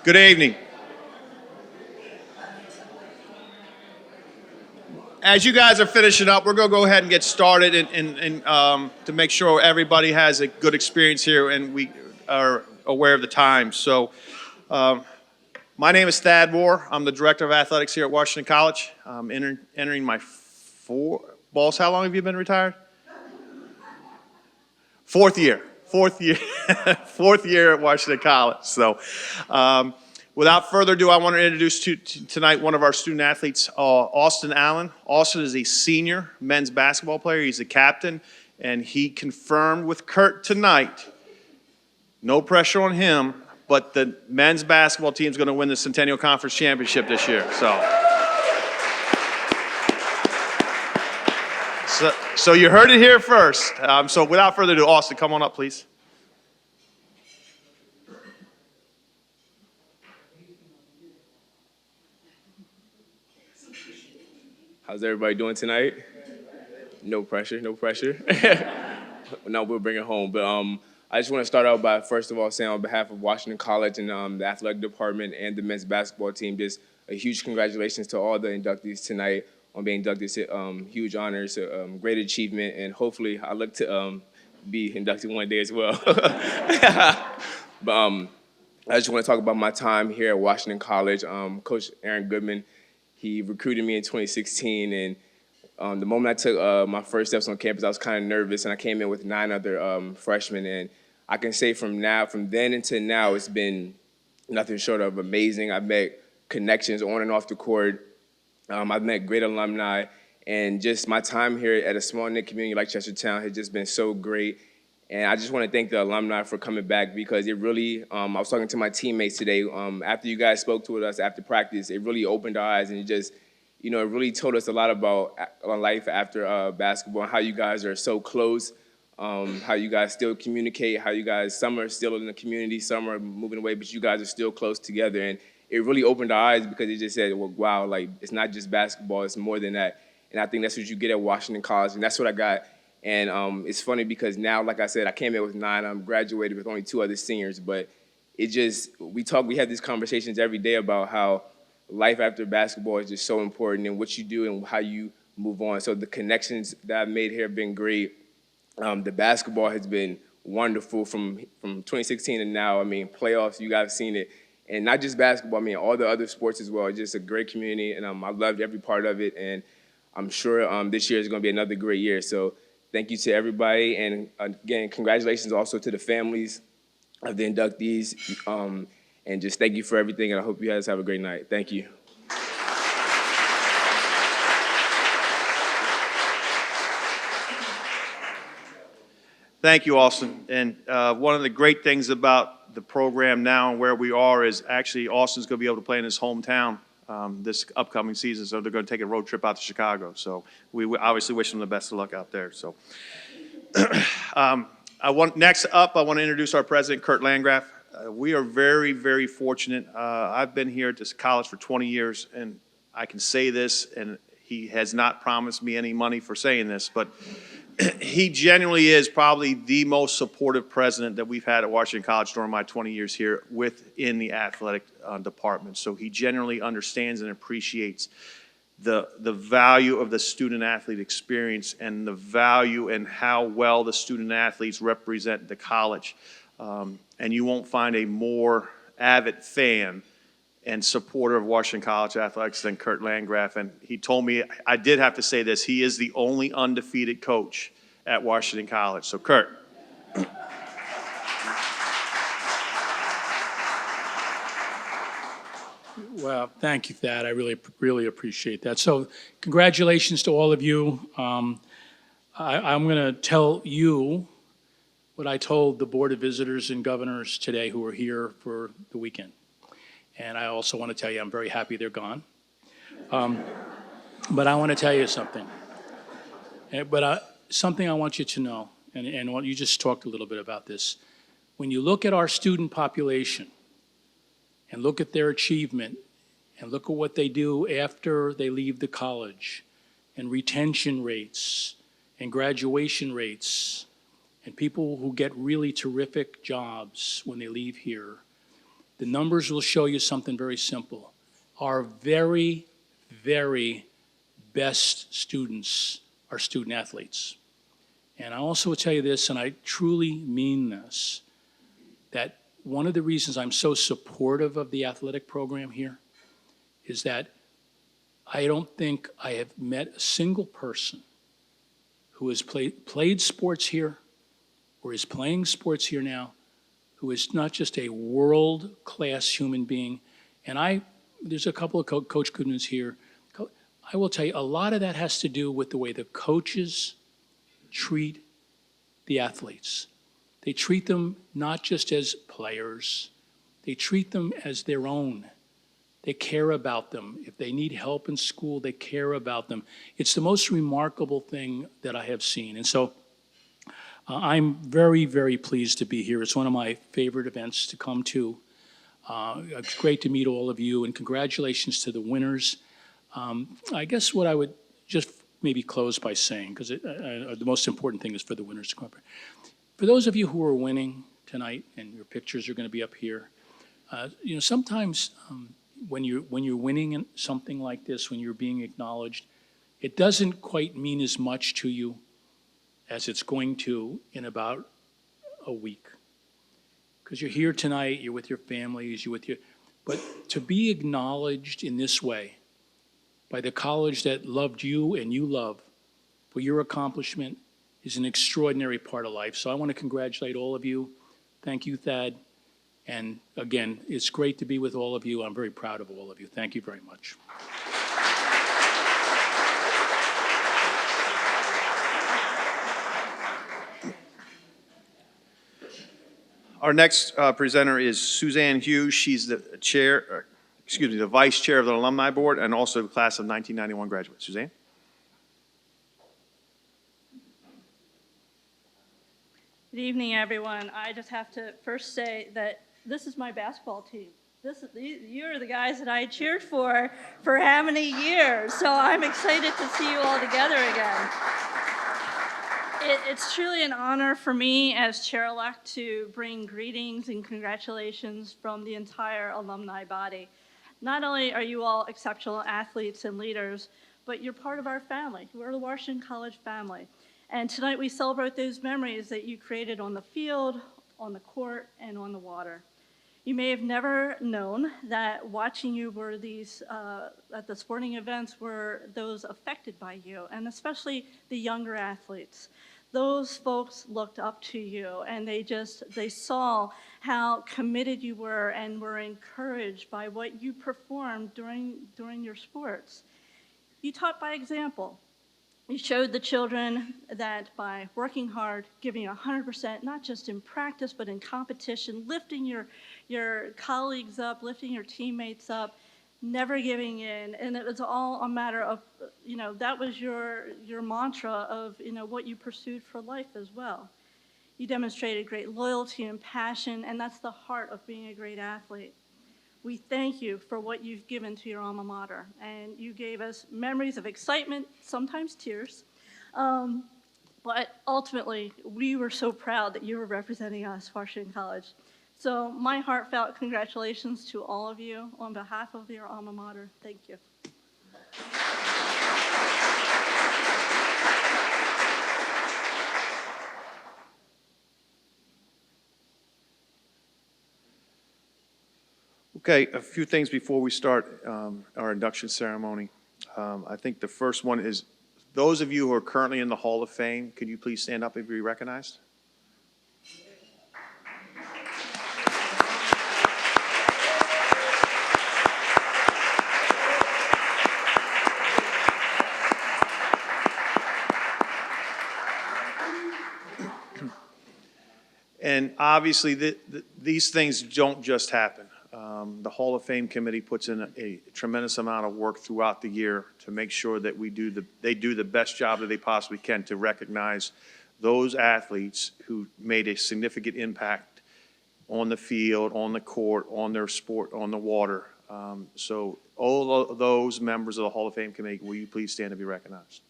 Good evening. As you guys are finishing up, we're going to go ahead and get started to make sure everybody has a good experience here and we are aware of the time. So, my name is Thad Moore. I'm the Director of Athletics here at Washington College. I'm entering my Boss, how long have you been retired? Fourth year. Fourth year at Washington College. So, without further ado, I want to introduce tonight one of our student athletes, Austin Allen. Austin is a senior men's basketball player. He's a captain, and he confirmed with Curt tonight, no pressure on him, but the men's basketball team is going to win the Centennial Conference Championship this year. So you heard it here first. So without further ado, Austin, come on up, please. How's everybody doing tonight? No pressure, no pressure. No, we'll bring it home. But I just want to start out by, first of all, saying on behalf of Washington College and the athletic department and the men's basketball team, just a huge congratulations to all the inductees tonight on being inducted. Huge honors, great achievement, and hopefully I look to be inducted one day as well. But I just want to talk about my time here at Washington College. Coach Aaron Goodman, he recruited me in 2016, and the moment I took my first steps on campus, I was kind of nervous, and I came in with 9 other freshmen, and I can say from then until now, it's been nothing short of amazing. I've met connections on and off the court. I've met great alumni, and just my time here at a small-knit community like Chestertown has just been so great. And I just want to thank the alumni for coming back because it really, I was talking to my teammates today, after you guys spoke to us after practice, it really opened our eyes and it just, it really told us a lot about life after basketball and how you guys are so close, how you guys still communicate, how you guys, some are still in the community, some are moving away, but you guys are still close together. And it really opened our eyes because it just said, well, wow, like it's not just basketball, it's more than that. And I think that's what you get at Washington College, and that's what I got. And it's funny because now, like I said, I came in with 9. I'm graduated with only 2 other seniors. But it just, we have these conversations every day about how life after basketball is just so important and what you do and how you move on. So the connections that I've made here have been great. The basketball has been wonderful from 2016 to now. I mean, playoffs, you guys have seen it. And not just basketball, I mean, all the other sports as well. It's just a great community, and I loved every part of it. And I'm sure this year is going to be another great year. So thank you to everybody, and again, congratulations also to the families of the inductees, and just thank you for everything, and I hope you guys have a great night. Thank you. Thank you, Austin. And one of the great things about the program now and where we are is actually Austin's going to be able to play in his hometown this upcoming season, so they're going to take a road trip out to Chicago. So we obviously wish them the best of luck out there. So next up, I want to introduce our president, Curt Landgraf. We are very, very fortunate. I've been here at this college for 20 years, and I can say this, and he has not promised me any money for saying this, but he genuinely is probably the most supportive president that we've had at Washington College during my 20 years here within the athletic department. So he generally understands and appreciates the value of the student-athlete experience and the value and how well the student-athletes represent the college. And you won't find a more avid fan and supporter of Washington College athletics than Curt Landgraf. And he told me, I did have to say this, he is the only undefeated coach at Washington College. So Curt. Well, thank you, Thad. I really appreciate that. So congratulations to all of you. I'm going to tell you what I told the Board of Visitors and Governors today who were here for the weekend. And I also want to tell you I'm very happy they're gone. But I want to tell you something. Something I want you to know, and you just talked a little bit about this. When you look at our student population and look at their achievement and look at what they do after they leave the college and retention rates and graduation rates and people who get really terrific jobs when they leave here, the numbers will show you something very simple. Our very, very best students are student athletes. And I also will tell you this, and I truly mean this, that one of the reasons I'm so supportive of the athletic program here is that I don't think I have met a single person who has played sports here or is playing sports here now who is not just a world-class human being. And there's a couple of Coach Goodmans here. I will tell you, a lot of that has to do with the way the coaches treat the athletes. They treat them not just as players, they treat them as their own. They care about them. If they need help in school, they care about them. It's the most remarkable thing that I have seen. And so I'm very, very pleased to be here. It's one of my favorite events to come to. It's great to meet all of you, and congratulations to the winners. I guess what I would just maybe close by saying, because the most important thing is for the winners to come up here. For those of you who are winning tonight, and your pictures are going to be up here, sometimes when you're winning in something like this, when you're being acknowledged, it doesn't quite mean as much to you as it's going to in about a week. Because you're here tonight, you're with your families, but to be acknowledged in this way by the college that loved you and you love for your accomplishment is an extraordinary part of life. So I want to congratulate all of you. Thank you, Thad. And again, it's great to be with all of you. I'm very proud of all of you. Thank you very much. Our next presenter is Suzanne Hughes. She's the the vice chair of the alumni board and also the class of 1991 graduate. Suzanne? Good evening, everyone. I just have to first say that this is my basketball team. You're the guys that I cheered for how many years? So I'm excited to see you all together again. It's truly an honor for me as chair-elect to bring greetings and congratulations from the entire alumni body. Not only are you all exceptional athletes and leaders, but you're part of our family. We're the Washington College family. And tonight we celebrate those memories that you created on the field, on the court, and on the water. You may have never known that watching you were at the sporting events were those affected by you, and especially the younger athletes. Those folks looked up to you, and they saw how committed you were and were encouraged by what you performed during your sports. You taught by example. You showed the children that by working hard, giving 100%, not just in practice, but in competition, lifting your colleagues up, lifting your teammates up, never giving in. And it was all a matter of, that was your mantra of, what you pursued for life as well. You demonstrated great loyalty and passion, and that's the heart of being a great athlete. We thank you for what you've given to your alma mater, and you gave us memories of excitement, sometimes tears, but ultimately, we were so proud that you were representing us, Washington College. So my heartfelt congratulations to all of you on behalf of your alma mater. Thank you. Okay, a few things before we start our induction ceremony. I think the first one is, those of you who are currently in the Hall of Fame, could you please stand up and be recognized? And obviously, these things don't just happen. The Hall of Fame committee puts in a tremendous amount of work throughout the year to make sure that they do the best job that they possibly can to recognize those athletes who made a significant impact on the field, on the court, on their sport, on the water. So all of those members of the Hall of Fame committee, will you please stand to be recognized?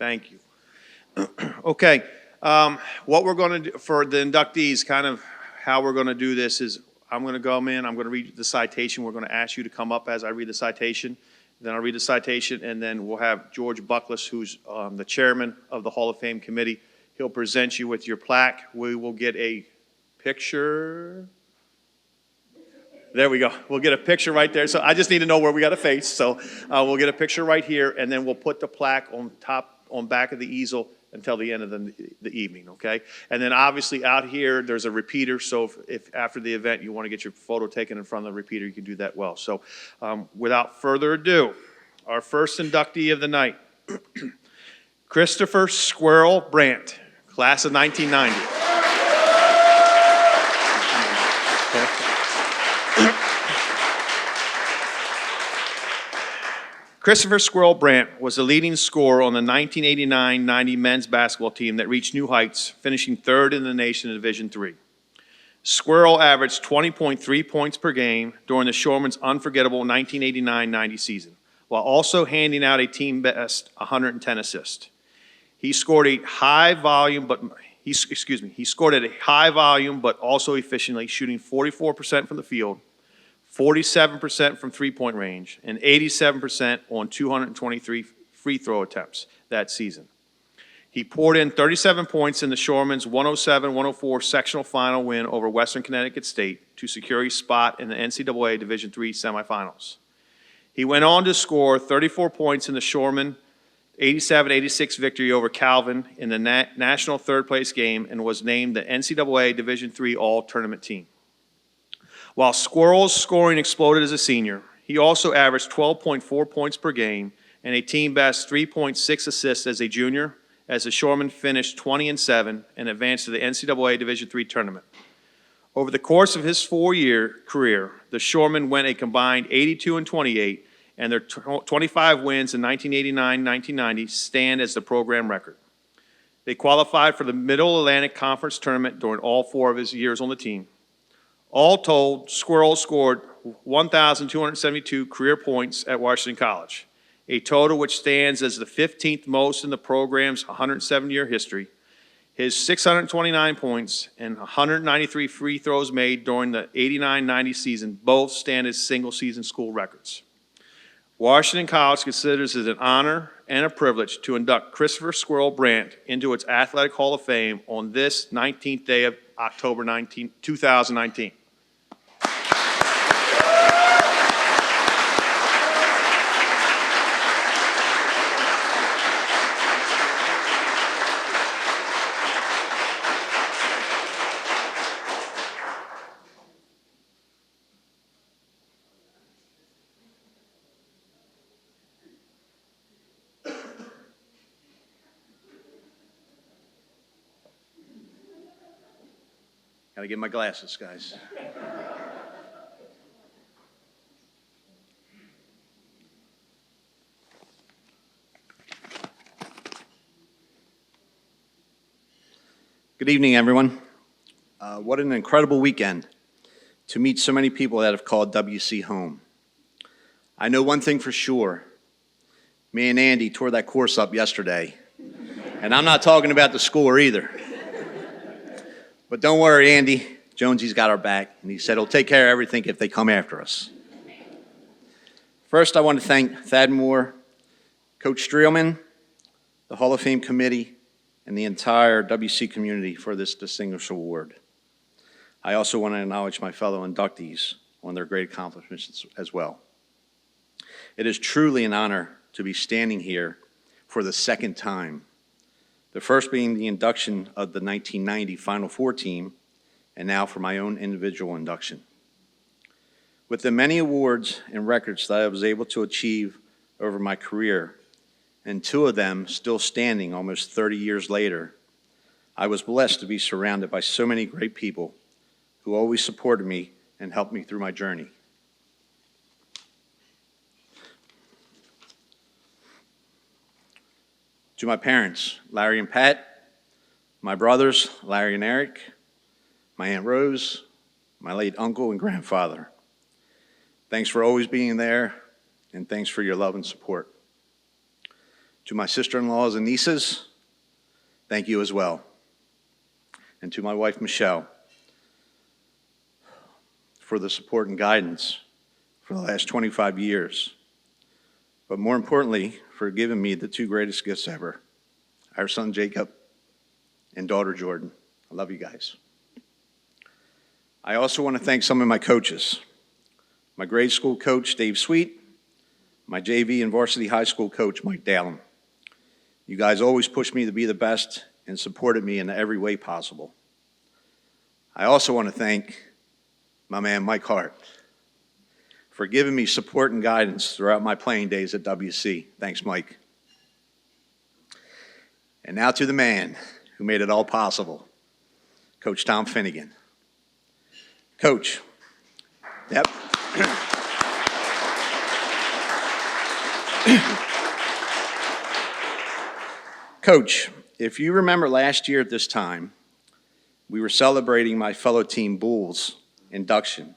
Thank you. Okay, what we're going to do for the inductees, kind of how we're going to do this is I'm going to come in, I'm going to read the citation. We're going to ask you to come up as I read the citation. Then I'll read the citation, and then we'll have George Buckless, who's the chairman of the Hall of Fame committee. He'll present you with your plaque. We will get a picture. There we go. We'll get a picture right there. So I just need to know where we got to face. So we'll get a picture right here, and then we'll put the plaque on back of the easel until the end of the evening, okay? And then obviously out here, there's a repeater, so if after the event you want to get your photo taken in front of the repeater, you can do that well. So without further ado, our first inductee of the night, Christopher Squirrel Brandt, class of 1990. Christopher Squirrel Brandt was the leading scorer on the 1989-90 men's basketball team that reached new heights, finishing third in the nation in Division III. Squirrel averaged 20.3 points per game during the Shoremen's unforgettable 1989-90 season, while also handing out a team best 110 assists. He scored at a high volume, but also efficiently, shooting 44% from the field, 47% from three-point range, and 87% on 223 free throw attempts that season. He poured in 37 points in the Shoremen's 107-104 sectional final win over Western Connecticut State to secure a spot in the NCAA Division III semifinals. He went on to score 34 points in the Shoremen 87-86 victory over Calvin in the national third-place game and was named the NCAA Division III All-Tournament team. While Squirrel's scoring exploded as a senior, he also averaged 12.4 points per game and a team-best 3.6 assists as a junior, as the Shoremen finished 20-7 and advanced to the NCAA Division III tournament. Over the course of his four-year career, the Shoremen went a combined 82-28, and their 25 wins in 1989-1990 stand as the program record. They qualified for the Middle Atlantic Conference tournament during all four of his years on the team. All told, Squirrel scored 1,272 career points at Washington College, a total which stands as the 15th most in the program's 107-year history. His 629 points and 193 free throws made during the 89-90 season both stand as single-season school records. Washington College considers it an honor and a privilege to induct Christopher Squirrel Brandt into its Athletic Hall of Fame on this 19th day of October 2019. Gotta get my glasses, guys. Good evening, everyone. What an incredible weekend to meet so many people that have called WC home. I know one thing for sure. Me and Andy tore that course up yesterday. And I'm not talking about the score either. But don't worry, Andy. Jonesy's got our back, and he said he'll take care of everything if they come after us. First, I want to thank Thad Moore, Coach Streelman, the Hall of Fame committee, and the entire WC community for this distinguished award. I also want to acknowledge my fellow inductees on their great accomplishments as well. It is truly an honor to be standing here for the second time. The first being the induction of the 1990 Final Four team, and now for my own individual induction. With the many awards and records that I was able to achieve over my career, and two of them still standing almost 30 years later, I was blessed to be surrounded by so many great people who always supported me and helped me through my journey. To my parents, Larry and Pat, my brothers, Larry and Eric, my Aunt Rose, my late uncle and grandfather. Thanks for always being there, and thanks for your love and support. To my sister-in-laws and nieces, thank you as well. And to my wife, Michelle, for the support and guidance for the last 25 years. But more importantly, for giving me the two greatest gifts ever, our son Jacob and daughter Jordan. I love you guys. I also want to thank some of my coaches. My grade school coach, Dave Sweet, my JV and varsity high school coach, Mike Dallin. You guys always pushed me to be the best and supported me in every way possible. I also want to thank my man, Mike Hart, for giving me support and guidance throughout my playing days at WC. Thanks, Mike. And now to the man who made it all possible, Coach Tom Finnegan. Coach, yep. Coach, if you remember last year at this time, we were celebrating my fellow team Bulls' induction.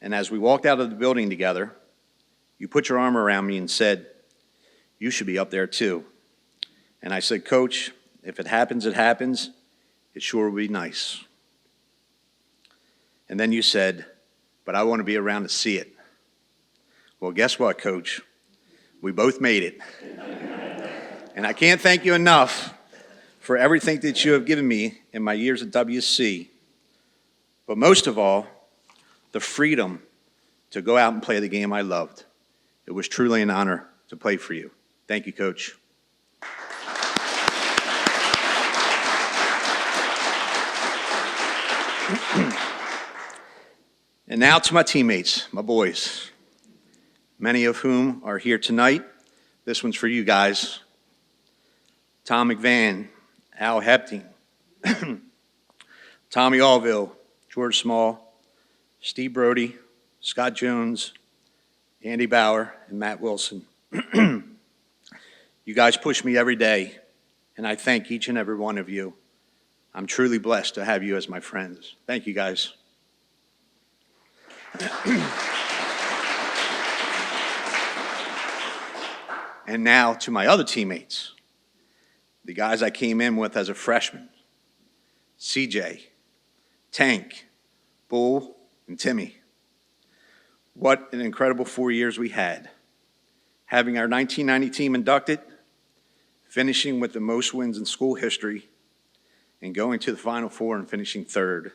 And as we walked out of the building together, you put your arm around me and said, "You should be up there too." And I said, "Coach, if it happens, it happens. It sure will be nice." And then you said, "But I want to be around to see it." Well, guess what, Coach? We both made it. And I can't thank you enough for everything that you have given me in my years at WC. But most of all, the freedom to go out and play the game I loved. It was truly an honor to play for you. Thank you, Coach. And now to my teammates, my boys, many of whom are here tonight. This one's for you guys. Tom McVan, Al Hepting, Tommy Allville, George Small, Steve Brody, Scott Jones, Andy Bauer, and Matt Wilson. You guys push me every day, and I thank each and every one of you. I'm truly blessed to have you as my friends. Thank you, guys. And now to my other teammates, the guys I came in with as a freshman, CJ, Tank, Bull, and Timmy. What an incredible 4 years we had. Having our 1990 team inducted, finishing with the most wins in school history, and going to the Final Four and finishing third.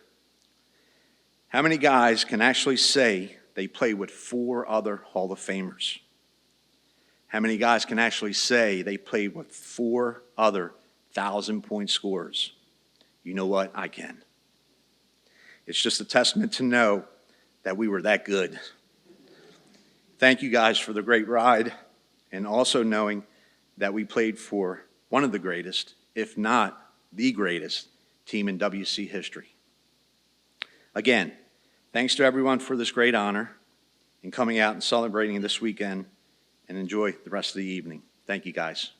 How many guys can actually say they played with 4 other Hall of Famers? How many guys can actually say they played with 4 other 1,000-point scorers? You know what? I can. It's just a testament to know that we were that good. Thank you guys for the great ride, and also knowing that we played for one of the greatest, if not the greatest, team in WC history. Again, thanks to everyone for this great honor and coming out and celebrating this weekend, and enjoy the rest of the evening. Thank you, guys.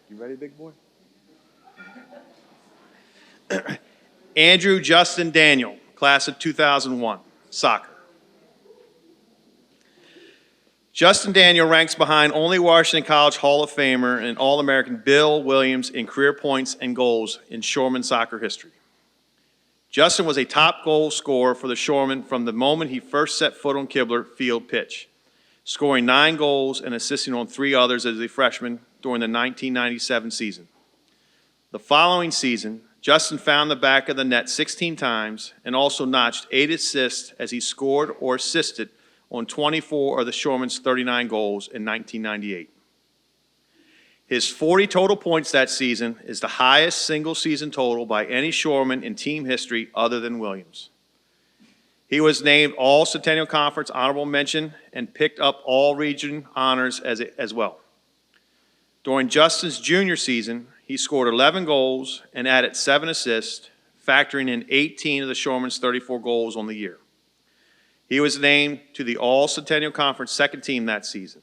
You ready, big boy? Andrew Justin Daniel, class of 2001, soccer. Justin Daniel ranks behind only Washington College Hall of Famer and All-American Bill Williams in career points and goals in Shoreman soccer history. Justin was a top goal scorer for the Shoremen from the moment he first set foot on Kibler Field pitch, scoring 9 goals and assisting on 3 others as a freshman during the 1997 season. The following season, Justin found the back of the net 16 times and also notched 8 assists as he scored or assisted on 24 of the Shoremen's 39 goals in 1998. His 40 total points that season is the highest single season total by any Shoreman in team history other than Williams. He was named All Centennial Conference Honorable Mention and picked up All Region honors as well. During Justin's junior season, he scored 11 goals and added 7 assists, factoring in 18 of the Shoremen's 34 goals on the year. He was named to the All Centennial Conference second team that season.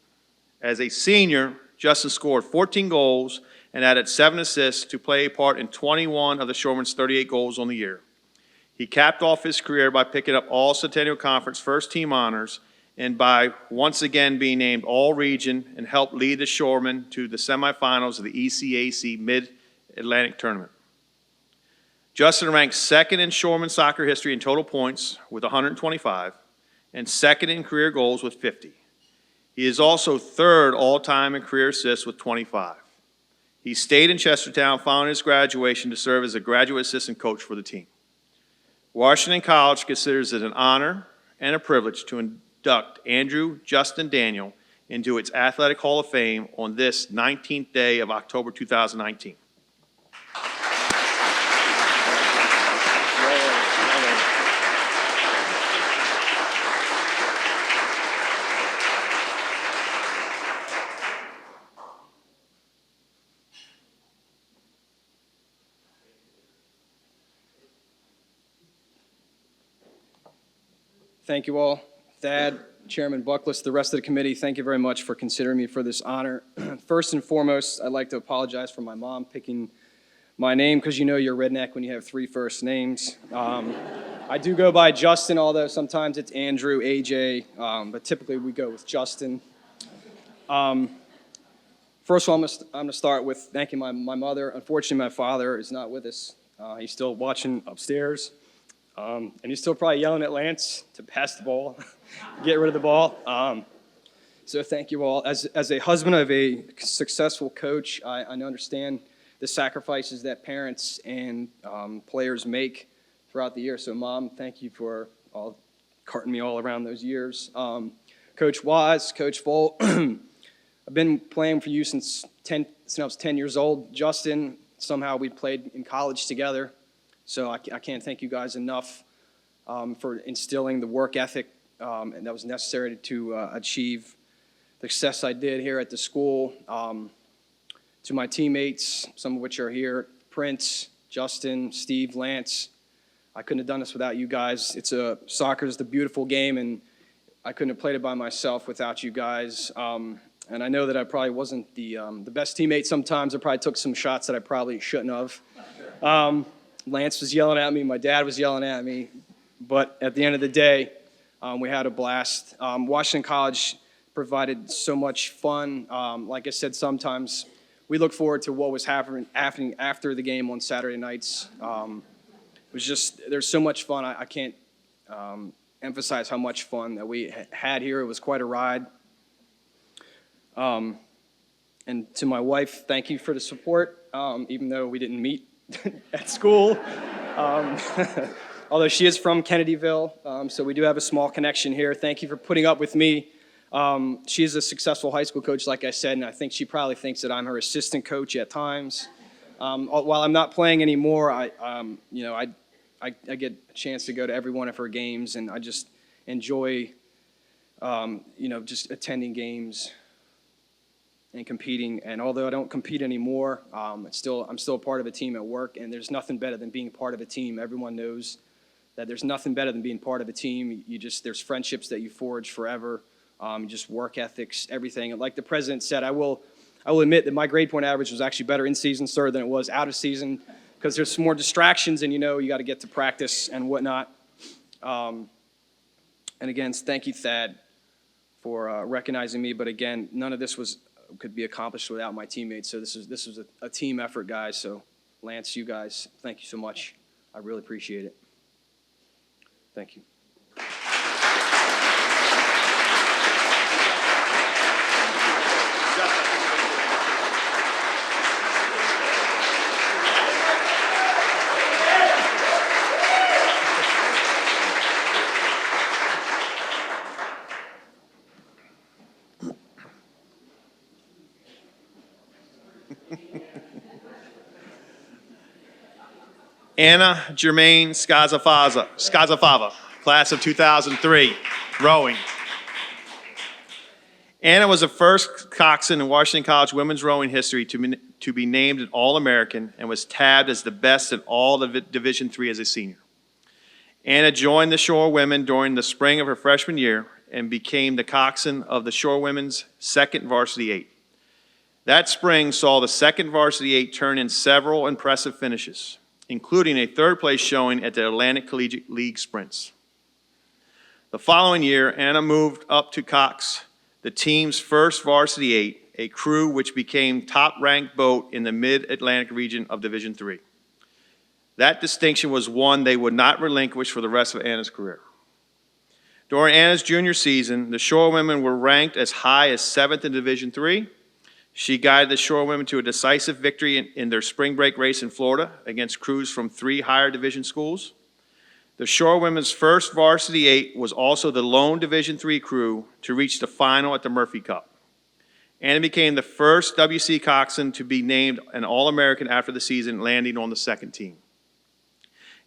As a senior, Justin scored 14 goals and added 7 assists to play a part in 21 of the Shoremen's 38 goals on the year. He capped off his career by picking up All Centennial Conference first team honors and by once again being named All Region and helped lead the Shoremen to the semifinals of the ECAC Mid-Atlantic Tournament. Justin ranks second in Shoremen soccer history in total points with 125 and second in career goals with 50. He is also third all-time in career assists with 25. He stayed in Chestertown following his graduation to serve as a graduate assistant coach for the team. Washington College considers it an honor and a privilege to induct Andrew Justin Daniel into its Athletic Hall of Fame on this 19th day of October 2019. Thank you all. Thad, Chairman Buckless, the rest of the committee, thank you very much for considering me for this honor. First and foremost, I'd like to apologize for my mom picking my name because you know you're a redneck when you have 3 first names. I do go by Justin, although sometimes it's Andrew, AJ, but typically we go with Justin. First of all, I'm going to start with thanking my mother. Unfortunately, my father is not with us. He's still watching upstairs. And he's still probably yelling at Lance to pass the ball, get rid of the ball. So thank you all. As a husband of a successful coach, I understand the sacrifices that parents and players make throughout the year. So Mom, thank you for carting me all around those years. Coach Waz, Coach Volt, I've been playing for you since I was 10 years old. Justin, somehow we played in college together. So I can't thank you guys enough for instilling the work ethic and that was necessary to achieve the success I did here at the school. To my teammates, some of which are here, Prince, Justin, Steve, Lance, I couldn't have done this without you guys. Soccer is the beautiful game, and I couldn't have played it by myself without you guys. And I know that I probably wasn't the best teammate sometimes. I probably took some shots that I probably shouldn't have. Lance was yelling at me, my dad was yelling at me, but at the end of the day, we had a blast. Washington College provided so much fun. Like I said, sometimes we look forward to what was happening after the game on Saturday nights. It was just, there's so much fun. I can't emphasize how much fun that we had here. It was quite a ride. And to my wife, thank you for the support, even though we didn't meet at school. Although she is from Kennedyville, so we do have a small connection here. Thank you for putting up with me. She is a successful high school coach, like I said, and I think she probably thinks that I'm her assistant coach at times. While I'm not playing anymore, I get a chance to go to every one of her games, and I just enjoy, just attending games and competing. And although I don't compete anymore, I'm still a part of a team at work, and there's nothing better than being part of a team. Everyone knows that there's nothing better than being part of a team. There's friendships that you forge forever, just work ethics, everything. And like the president said, I will admit that my grade point average was actually better in season, sir, than it was out of season, because there's some more distractions, and you got to get to practice and whatnot. And again, thank you, Thad, for recognizing me. But again, none of this could be accomplished without my teammates. So this was a team effort, guys. So Lance, you guys, thank you so much. I really appreciate it. Thank you. Anna Germain Scozzafava. class of 2003, rowing. Anna was the first coxswain in Washington College women's rowing history to be named an All-American and was tabbed as the best in all of Division III as a senior. Anna joined the Shore Women during the spring of her freshman year and became the coxswain of the Shore Women's second varsity eight. That spring saw the second varsity eight turn in several impressive finishes, including a third-place showing at the Atlantic Collegiate League Sprints. The following year, Anna moved up to cox the team's first varsity eight, a crew which became top-ranked boat in the Mid-Atlantic region of Division III. That distinction was one they would not relinquish for the rest of Anna's career. During Anna's junior season, the Shore Women were ranked as high as 7th in Division III. She guided the Shore Women to a decisive victory in their spring break race in Florida against crews from 3 higher division schools. The Shore Women's first varsity eight was also the lone Division III crew to reach the final at the Murphy Cup. Anna became the first WC coxswain to be named an All-American after the season, landing on the second team.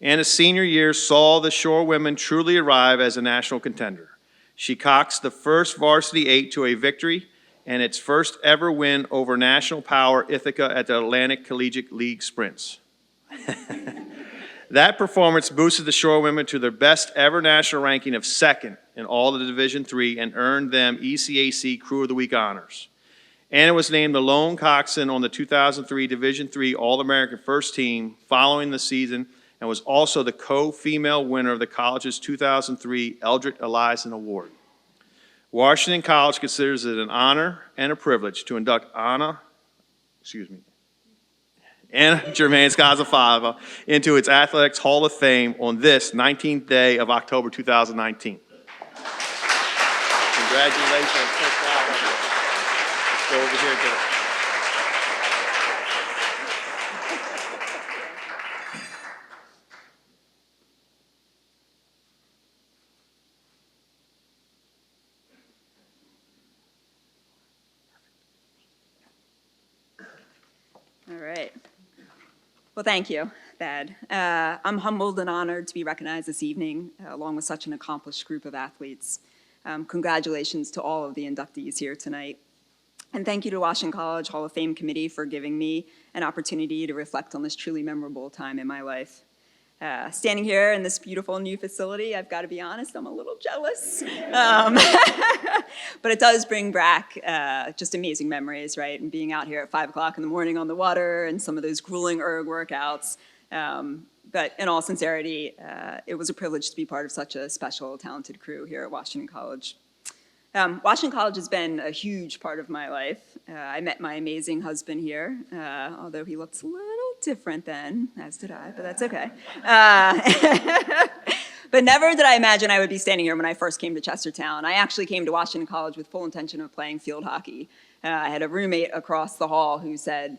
Anna's senior year saw the Shore Women truly arrive as a national contender. She coxed the first varsity eight to a victory and its first ever win over national power Ithaca at the Atlantic Collegiate League Sprints. That performance boosted the Shore Women to their best ever national ranking of 2nd in all of the Division III and earned them ECAC Crew of the Week honors. Anna was named the lone coxswain on the 2003 Division III All-American First Team following the season and was also the co-female winner of the college's 2003 Eldred Eliason Award. Washington College considers it an honor and a privilege to induct Anna Germain Scozzafava into its Athletics Hall of Fame on this 19th day of October 2019. Congratulations. Let's go over here to the All right. Well, thank you, Thad. I'm humbled and honored to be recognized this evening, along with such an accomplished group of athletes. Congratulations to all of the inductees here tonight. And thank you to Washington College Hall of Fame Committee for giving me an opportunity to reflect on this truly memorable time in my life. Standing here in this beautiful new facility, I've got to be honest, I'm a little jealous. But it does bring back just amazing memories, right? And being out here at 5 o'clock in the morning on the water and some of those grueling erg workouts. But in all sincerity, it was a privilege to be part of such a special, talented crew here at Washington College. Washington College has been a huge part of my life. I met my amazing husband here, although he looks a little different then, as did I, but that's okay. But never did I imagine I would be standing here when I first came to Chestertown. I actually came to Washington College with full intention of playing field hockey. I had a roommate across the hall who said,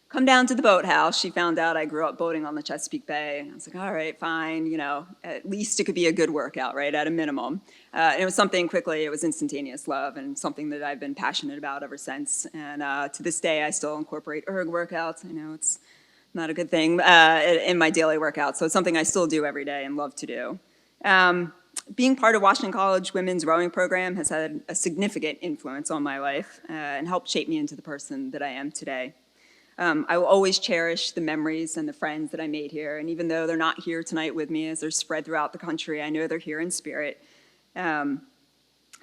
"Come down to the boathouse." She found out I grew up boating on the Chesapeake Bay. I was like, all right, fine, you know, at least it could be a good workout, right, at a minimum. And it was something quickly, it was instantaneous love and something that I've been passionate about ever since. And to this day, I still incorporate erg workouts. I know it's not a good thing in my daily workouts, so it's something I still do every day and love to do. Being part of Washington College Women's Rowing Program has had a significant influence on my life and helped shape me into the person that I am today. I will always cherish the memories and the friends that I made here, and even though they're not here tonight with me as they're spread throughout the country, I know they're here in spirit.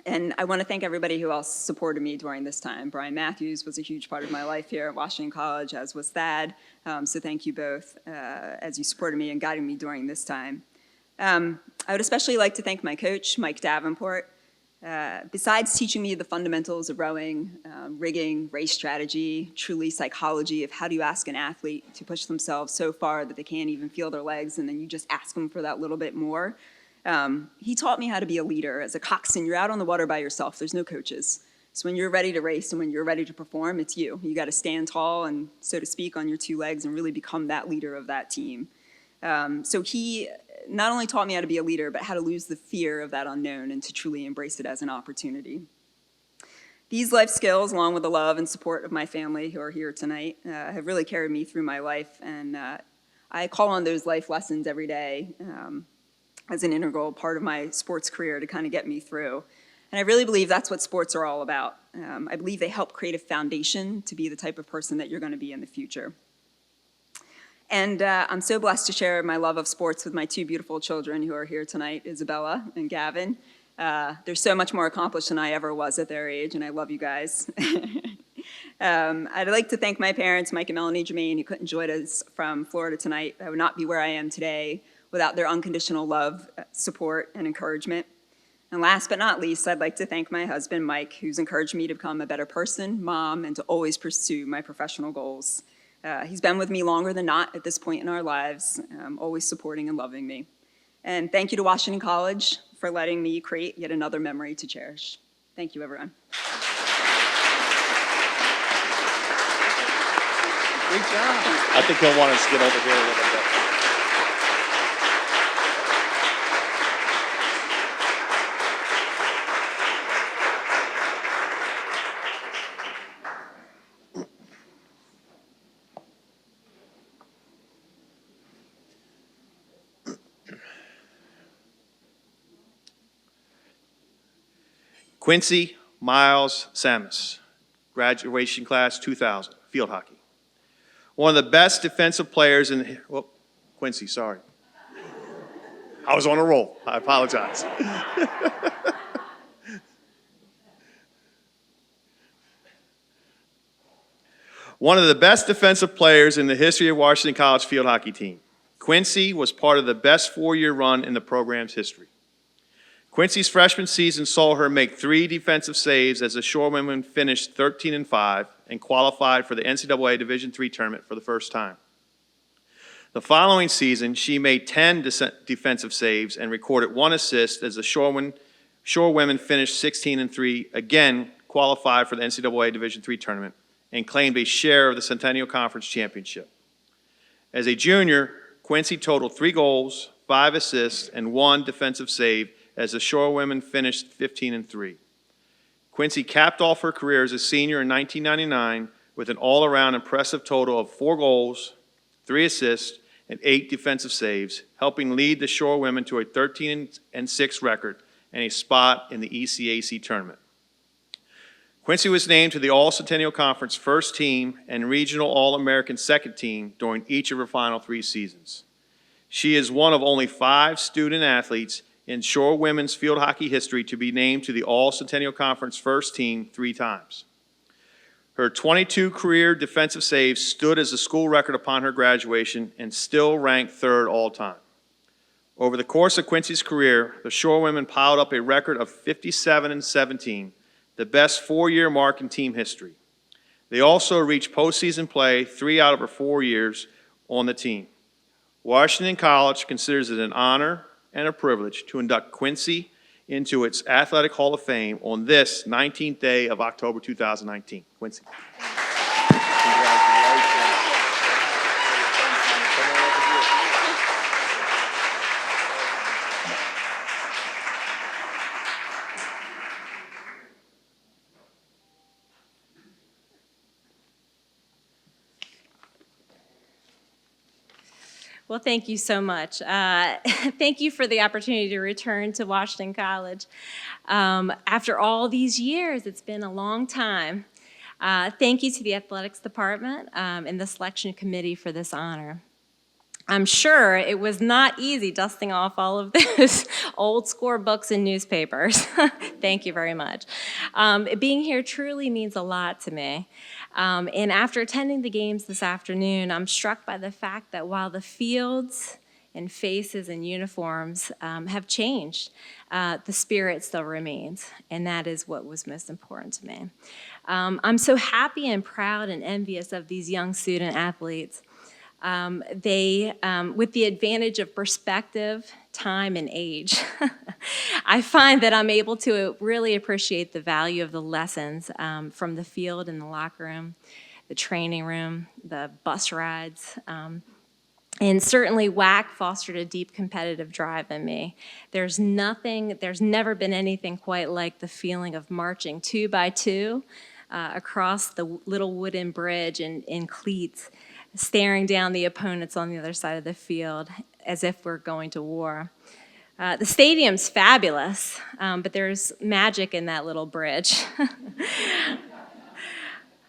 And I want to thank everybody who else supported me during this time. Brian Matthews was a huge part of my life here at Washington College, as was Thad. So thank you both as you supported me and guided me during this time. I would especially like to thank my coach, Mike Davenport. Besides teaching me the fundamentals of rowing, rigging, race strategy, truly psychology of how do you ask an athlete to push themselves so far that they can't even feel their legs and then you just ask them for that little bit more. He taught me how to be a leader. As a coxswain, you're out on the water by yourself. There's no coaches. So when you're ready to race and when you're ready to perform, it's you. You got to stand tall and, so to speak, on your 2 legs and really become that leader of that team. So he not only taught me how to be a leader, but how to lose the fear of that unknown and to truly embrace it as an opportunity. These life skills, along with the love and support of my family who are here tonight, have really carried me through my life, and I call on those life lessons every day. as an integral part of my sports career to kind of get me through. And I really believe that's what sports are all about. I believe they help create a foundation to be the type of person that you're going to be in the future. And I'm so blessed to share my love of sports with my two beautiful children who are here tonight, Isabella and Gavin. They're so much more accomplished than I ever was at their age, and I love you guys. I'd like to thank my parents, Mike and Melanie Germain, who couldn't join us from Florida tonight. I would not be where I am today without their unconditional love, support, and encouragement. And last but not least, I'd like to thank my husband, Mike, who's encouraged me to become a better person, mom, and to always pursue my professional goals. He's been with me longer than not at this point in our lives, always supporting and loving me. And thank you to Washington College for letting me create yet another memory to cherish. Thank you, everyone. Great job. I think he'll want us to get over here a little bit. Quincy Miles Samus, graduation class 2000, field hockey. One of the best defensive players in, well, Quincy, sorry. I was on a roll, I apologize. One of the best defensive players in the history of Washington College field hockey team. Quincy was part of the best four-year run in the program's history. Quincy's freshman season saw her make 3 defensive saves as the Shorewomen finished 13-5 and qualified for the NCAA Division III tournament for the first time. The following season, she made 10 defensive saves and recorded 1 assist as the Shorewomen finished 16-3, again qualified for the NCAA Division III tournament, and claimed a share of the Centennial Conference Championship. As a junior, Quincy totaled 3 goals, 5 assists, and 1 defensive save as the Shorewomen finished 15-3. Quincy capped off her career as a senior in 1999 with an all-around impressive total of 4 goals, 3 assists, and 8 defensive saves, helping lead the Shorewomen to a 13-6 record and a spot in the ECAC tournament. Quincy was named to the All-Centennial Conference first team and Regional All-American second team during each of her final 3 seasons. She is one of only 5 student athletes in Shore women's field hockey history to be named to the All-Centennial Conference first team 3 times. Her 22 career defensive saves stood as a school record upon her graduation and still ranked 3rd all-time. Over the course of Quincy's career, the Shore women piled up a record of 57-17, the best 4-year mark in team history. They also reached postseason play 3 out of her 4 years on the team. Washington College considers it an honor and a privilege to induct Quincy into its Athletic Hall of Fame on this 19th day of October 2019. Quincy. Well, thank you so much. Thank you for the opportunity to return to Washington College. After all these years, it's been a long time. Thank you to the athletics department and the selection committee for this honor. I'm sure it was not easy dusting off all of those old score books and newspapers. Thank you very much. Being here truly means a lot to me. And after attending the games this afternoon, I'm struck by the fact that while the fields and faces and uniforms have changed, the spirit still remains, and that is what was most important to me. I'm so happy and proud and envious of these young student athletes. They, with the advantage of perspective, time, and age, I find that I'm able to really appreciate the value of the lessons from the field and the locker room, the training room, the bus rides, and certainly WAC fostered a deep competitive drive in me. There's never been anything quite like the feeling of marching 2 by 2 across the little wooden bridge in cleats, staring down the opponents on the other side of the field as if we're going to war. The stadium's fabulous, but there's magic in that little bridge.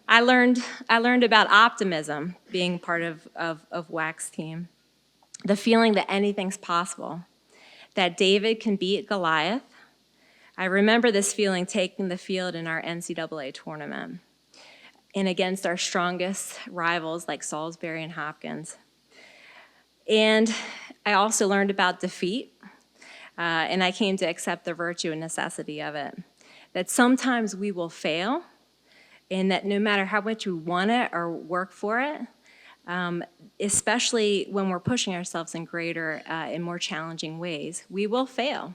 I learned about optimism being part of WAC's team. The feeling that anything's possible, that David can beat Goliath. I remember this feeling taking the field in our NCAA tournament and against our strongest rivals like Salisbury and Hopkins. And I also learned about defeat, and I came to accept the virtue and necessity of it. That sometimes we will fail, and that no matter how much we want it or work for it, especially when we're pushing ourselves in greater and more challenging ways, we will fail.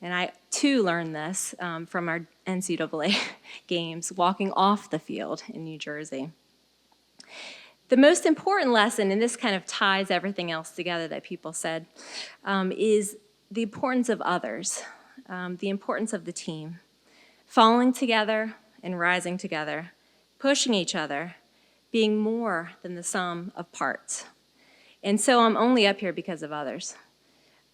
And I, too, learned this from our NCAA games, walking off the field in New Jersey. The most important lesson, and this kind of ties everything else together that people said, is the importance of others, the importance of the team. Falling together and rising together, pushing each other, being more than the sum of parts. And so I'm only up here because of others.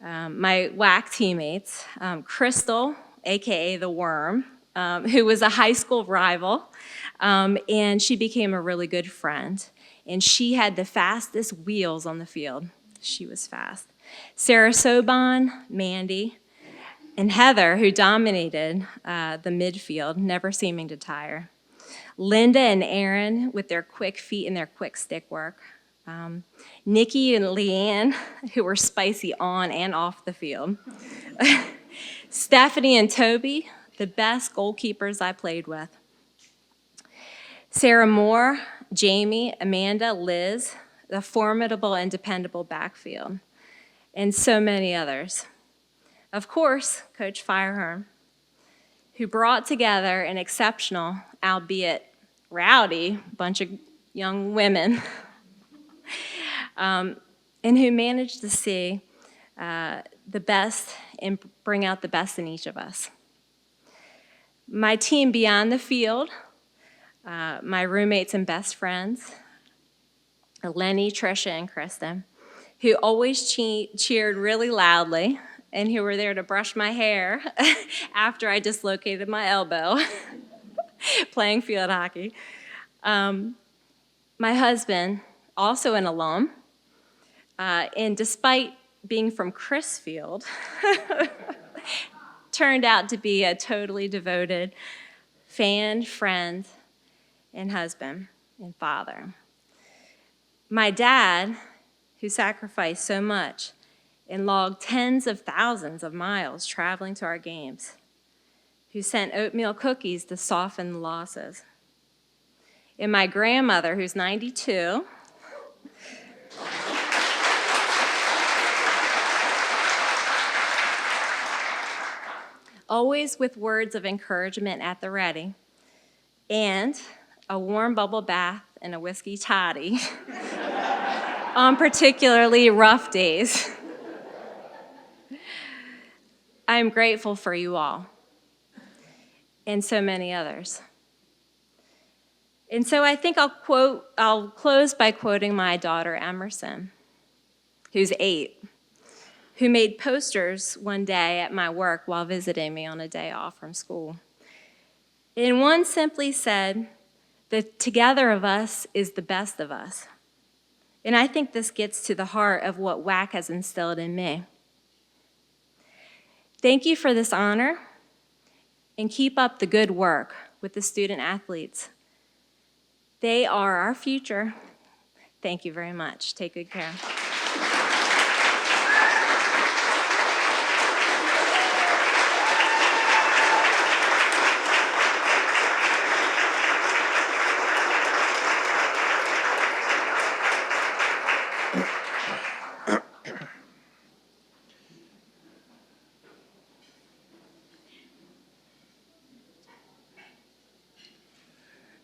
My WAC teammates, Crystal, AKA the Worm, who was a high school rival, and she became a really good friend. And she had the fastest wheels on the field. She was fast. Sarah Soban, Mandy, and Heather, who dominated the midfield, never seeming to tire. Linda and Aaron with their quick feet and their quick stick work. Nikki and Leanne, who were spicy on and off the field. Stephanie and Toby, the best goalkeepers I played with. Sarah Moore, Jamie, Amanda, Liz, the formidable and dependable backfield, and so many others. Of course, Coach Fireherm, who brought together an exceptional, albeit rowdy, bunch of young women, and who managed to see the best and bring out the best in each of us. My team beyond the field, my roommates and best friends, Lenny, Trisha, and Kristen, who always cheered really loudly and who were there to brush my hair after I dislocated my elbow playing field hockey. My husband, also an alum, and despite being from Crisfield, turned out to be a totally devoted fan, friend, and husband and father. My dad, who sacrificed so much and logged tens of thousands of miles traveling to our games, who sent oatmeal cookies to soften the losses. And my grandmother, who's 92, always with words of encouragement at the ready, and a warm bubble bath and a whiskey toddy on particularly rough days. I'm grateful for you all, and so many others. And so I think I'll close by quoting my daughter Emerson, who's 8, who made posters one day at my work while visiting me on a day off from school. And one simply said, "The together of us is the best of us." And I think this gets to the heart of what WAC has instilled in me. Thank you for this honor, and keep up the good work with the student athletes. They are our future. Thank you very much. Take good care.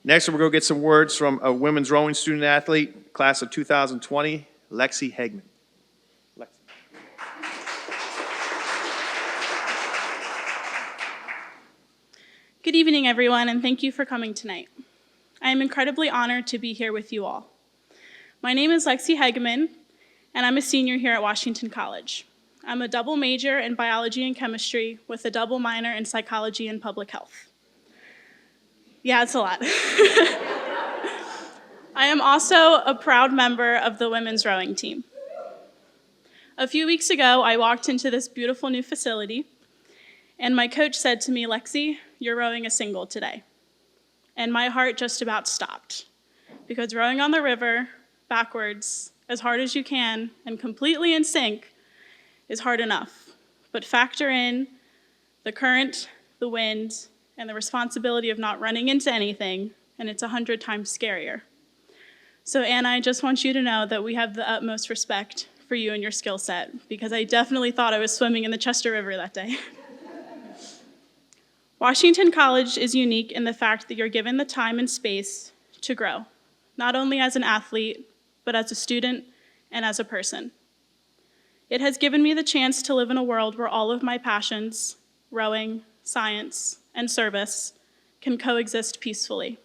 Next, we're going to get some words from a women's rowing student athlete, class of 2020, Lexie Hegman. Good evening, everyone, and thank you for coming tonight. I am incredibly honored to be here with you all. My name is Lexi Hegeman, and I'm a senior here at Washington College. I'm a double major in biology and chemistry with a double minor in psychology and public health. Yeah, it's a lot. I am also a proud member of the women's rowing team. A few weeks ago, I walked into this beautiful new facility, and my coach said to me, "Lexi, you're rowing a single today." And my heart just about stopped, because rowing on the river, backwards, as hard as you can, and completely in sync, is hard enough. But factor in the current, the wind, and the responsibility of not running into anything, and it's 100 times scarier. So Anna, I just want you to know that we have the utmost respect for you and your skill set, because I definitely thought I was swimming in the Chester River that day. Washington College is unique in the fact that you're given the time and space to grow, not only as an athlete, but as a student and as a person. It has given me the chance to live in a world where all of my passions, rowing, science, and service, can coexist peacefully.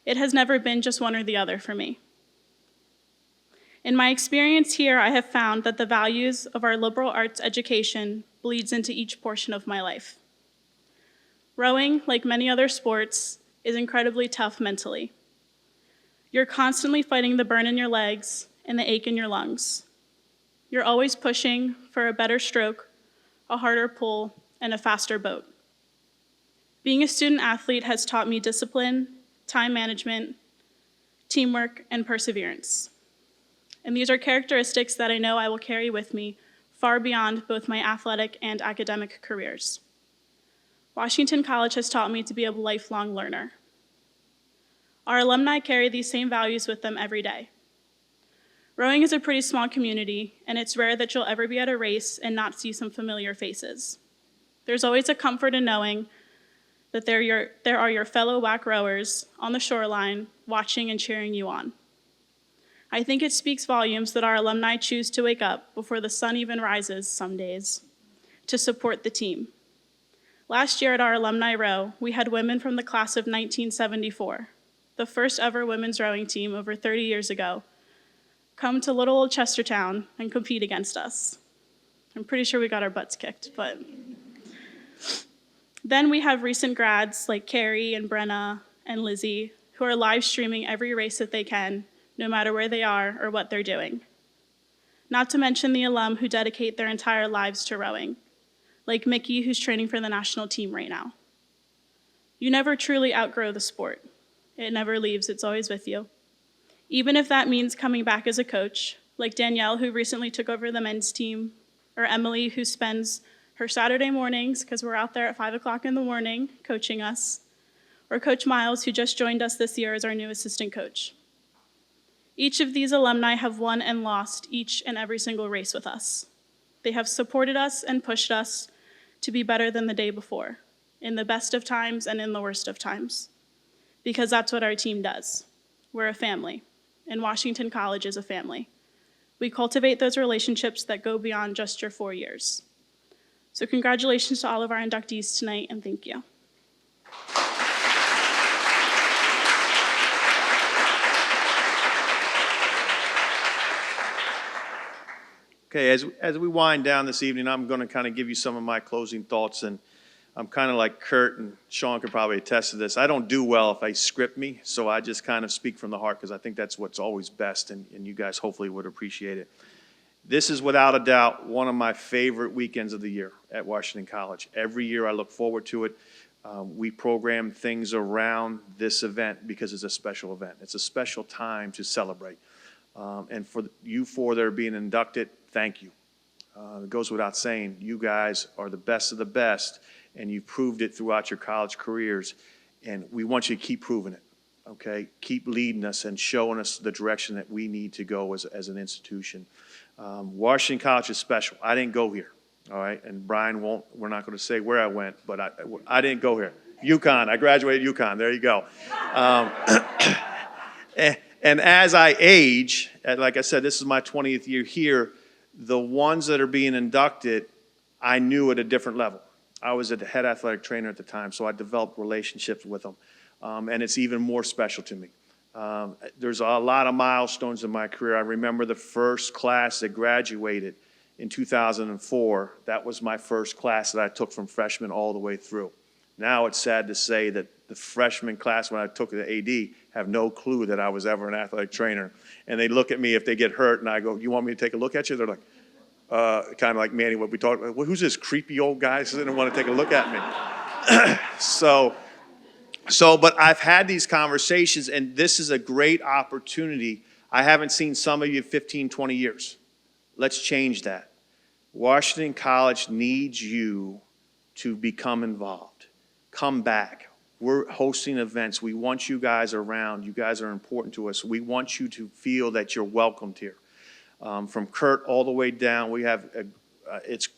It has never been just one or the other for me. In my experience here, I have found that the values of our liberal arts education bleeds into each portion of my life. Rowing, like many other sports, is incredibly tough mentally. You're constantly fighting the burn in your legs and the ache in your lungs. You're always pushing for a better stroke, a harder pull, and a faster boat. Being a student athlete has taught me discipline, time management, teamwork, and perseverance. And these are characteristics that I know I will carry with me far beyond both my athletic and academic careers. Washington College has taught me to be a lifelong learner. Our alumni carry these same values with them every day. Rowing is a pretty small community, and it's rare that you'll ever be at a race and not see some familiar faces. There's always a comfort in knowing that there are your fellow WAC rowers on the shoreline watching and cheering you on. I think it speaks volumes that our alumni choose to wake up before the sun even rises some days to support the team. Last year at our alumni row, we had women from the class of 1974, the first ever women's rowing team over 30 years ago, come to little old Chestertown and compete against us. I'm pretty sure we got our butts kicked, but then we have recent grads like Carrie and Brenna and Lizzie who are live streaming every race that they can, no matter where they are or what they're doing. Not to mention the alum who dedicate their entire lives to rowing, like Mickey, who's training for the national team right now. You never truly outgrow the sport. It never leaves, it's always with you. Even if that means coming back as a coach, like Danielle, who recently took over the men's team, or Emily, who spends her Saturday mornings, because we're out there at 5 o'clock in the morning, coaching us, or Coach Miles, who just joined us this year as our new assistant coach. Each of these alumni have won and lost each and every single race with us. They have supported us and pushed us to be better than the day before, in the best of times and in the worst of times, because that's what our team does. We're a family, and Washington College is a family. We cultivate those relationships that go beyond just your 4 years. So congratulations to all of our inductees tonight, and thank you. Okay, as we wind down this evening, I'm going to kind of give you some of my closing thoughts, and I'm kind of like Curt, and Sean could probably attest to this. I don't do well if I script me, so I just kind of speak from the heart because I think that's what's always best, and you guys hopefully would appreciate it. This is without a doubt one of my favorite weekends of the year at Washington College. Every year I look forward to it. We program things around this event because it's a special event. It's a special time to celebrate. And for you four that are being inducted, thank you. It goes without saying, you guys are the best of the best, and you've proved it throughout your college careers, and we want you to keep proving it, okay? Keep leading us and showing us the direction that we need to go as an institution. Washington College is special. I didn't go here, all right? And Brian won't, we're not going to say where I went, but I didn't go here. UConn, I graduated UConn, there you go. And as I age, like I said, this is my 20th year here, the ones that are being inducted, I knew at a different level. I was the head athletic trainer at the time, so I developed relationships with them. And it's even more special to me. There's a lot of milestones in my career. I remember the first class that graduated, in 2004, that was my first class that I took from freshman all the way through. Now it's sad to say that the freshman class when I took the AD have no clue that I was ever an athletic trainer. And they look at me if they get hurt and I go, you want me to take a look at you? They're like, kind of like Manny, what we talked about. Well, who's this creepy old guy who doesn't want to take a look at me? But I've had these conversations, and this is a great opportunity. I haven't seen some of you in 15, 20 years. Let's change that. Washington College needs you to become involved. Come back. We're hosting events. We want you guys around. You guys are important to us. We want you to feel that you're welcomed here. From Curt all the way down, we have, it's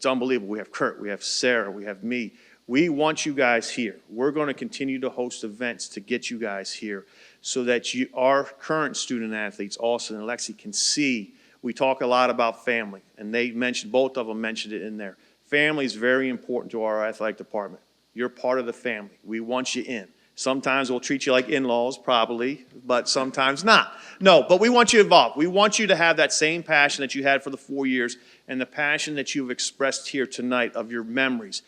unbelievable. We have Curt, we have Sarah, we have me. We want you guys here. We're going to continue to host events to get you guys here so that our current student athletes, Austin and Lexi, can see. We talk a lot about family, and they mentioned, both of them mentioned it in there. Family is very important to our athletic department. You're part of the family. We want you in. Sometimes we'll treat you like in-laws, probably, but sometimes not. No, but we want you involved. We want you to have that same passion that you had for the 4 years and the passion that you've expressed here tonight of your memories.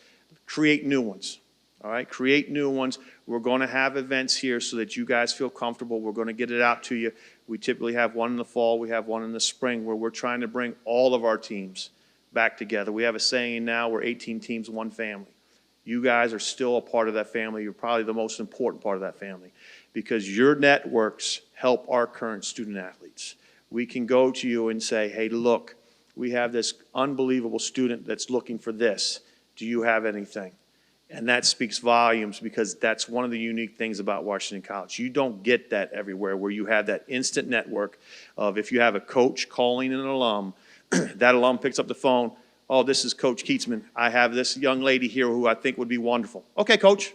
Create new ones, all right? Create new ones. We're going to have events here so that you guys feel comfortable. We're going to get it out to you. We typically have one in the fall. We have one in the spring where we're trying to bring all of our teams back together. We have a saying now, we're 18 teams, one family. You guys are still a part of that family. You're probably the most important part of that family because your networks help our current student athletes. We can go to you and say, hey, look, we have this unbelievable student that's looking for this. Do you have anything? And that speaks volumes because that's one of the unique things about Washington College. You don't get that everywhere where you have that instant network of if you have a coach calling an alum, that alum picks up the phone. Oh, this is Coach Keatsman. I have this young lady here who I think would be wonderful. Okay, Coach.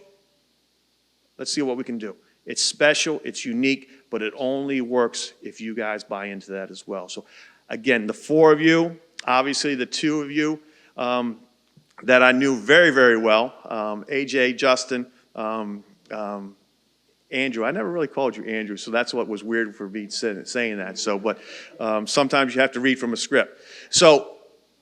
Let's see what we can do. It's special, it's unique, but it only works if you guys buy into that as well. So, again, the 4 of you, obviously the 2 of you that I knew very, very well, AJ, Justin, Andrew. I never really called you Andrew, so that's what was weird for me saying that. So, but sometimes you have to read from a script. So,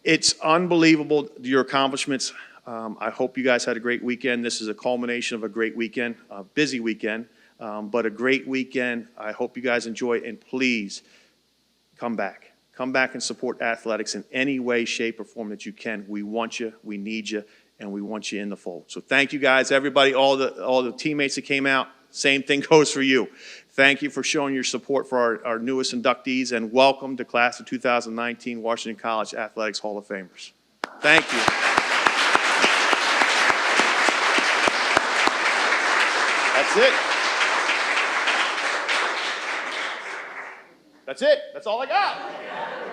it's unbelievable, your accomplishments. I hope you guys had a great weekend. This is a culmination of a great weekend, a busy weekend, but a great weekend. I hope you guys enjoy it, and please come back. Come back and support athletics in any way, shape, or form that you can. We want you, we need you, and we want you in the fold. So thank you guys, everybody, all the teammates that came out. Same thing goes for you. Thank you for showing your support for our newest inductees, and welcome to class of 2019 Washington College Athletics Hall of Famers. Thank you. That's it. That's it. That's all I got.